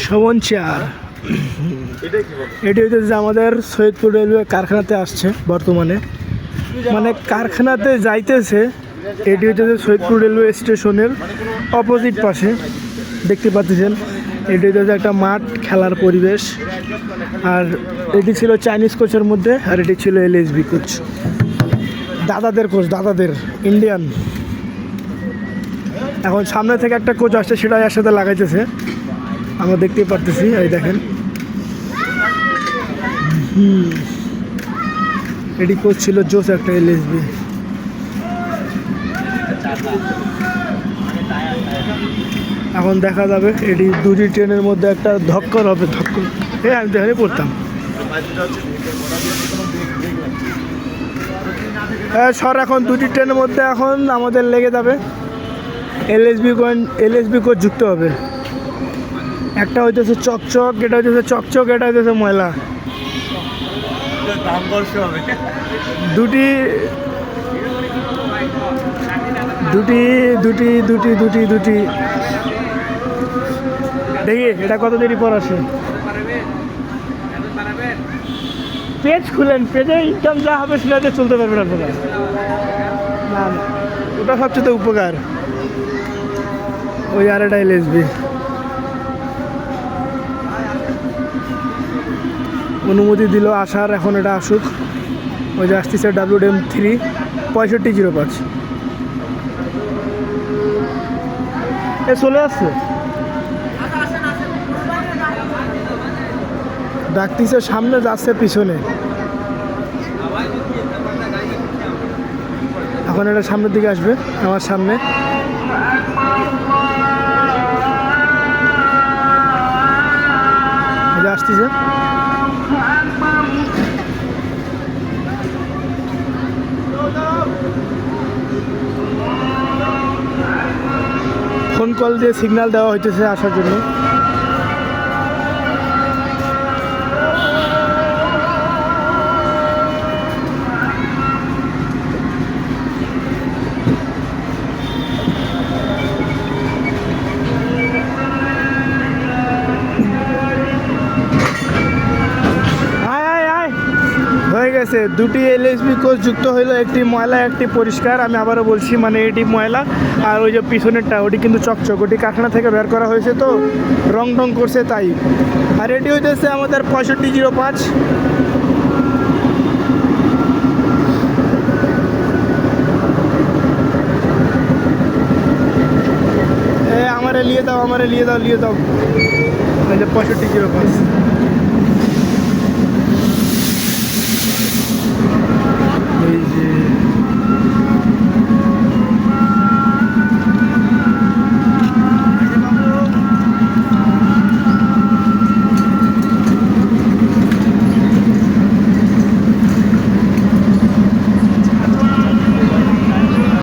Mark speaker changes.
Speaker 1: Sovan chair. এটি হচ্ছে আমাদের সৈয়দপুর রেলওয়ে কারখানাতে আসছে বর্তমানে, মানে কারখানাতে যাইতেছে। এটি হচ্ছে সৈয়দপুর রেলওয়ে স্টেশনের অপোজিট পাশে দেখতে পাচ্ছেন। এটি হচ্ছে একটা মাঠ, খেলার পরিবেশ। আর এটি ছিল চাইনিজ কোচের মধ্যে, আর এটি ছিল এলএসবি কোচ, দাদাদের কোচ, দাদাদের ইন্ডিয়ান। এখন সামনে থেকে একটা কোচ আসছে, সেটা এর সাথে লাগাইতেছে, আমরা দেখতেই পারতেছি। এই দেখেন, এটি কোচ ছিল জোস একটা এলএসবি। এখন দেখা যাবে এটি দুটি ট্রেনের মধ্যে একটা ধক্কর হবে। ধক্কর আমি দেখানে পড়তাম। সর এখন দুটি ট্রেনের মধ্যে এখন আমাদের লেগে যাবে। এলএসবি কোচ যুক্ত হবে। একটা হইতেছে চকচক, এটা হইতেছে চকচক, এটা হইতেছে ময়লা। দুটি দুটি দুটি দুটি দুটি দুটি দেখি এটা কত দেরি পর আসে। পেজ খুলেন, পেজে ইনকাম যা হবে সেটাতে চলতে পারবেন আপনারা। না না, ওটা সবচেয়ে উপকার। ওই আর এটা এলএসবি অনুমতি দিল আসার, এখন এটা আসুক। ওই যে আসতেছে WDM3 6505। এ চলে আসছে, ডাকতেছে, সামনে যাচ্ছে, পিছনে। এখন এটা সামনের দিকে আসবে, আমার সামনে। আসতেছে, ফোন কল দিয়ে সিগন্যাল দেওয়া হইতেছে আসার জন্য। হয়ে গেছে, দুটি এলএসবি কোচ যুক্ত হইলো, একটি ময়লা একটি পরিষ্কার। আমি আবারও বলছি, মানে এটি ময়লা, আর ওই যে পিছনেরটা ওটি কিন্তু চকচক, ওটি কারখানা থেকে বের করা হয়েছে, তো রং টং করছে তাই। আর এটি হইতেছে আমাদের 6505। আমারে নিয়ে দাও, আমারে নিয়ে দাও, নিয়ে দাও। ওই যে 6505।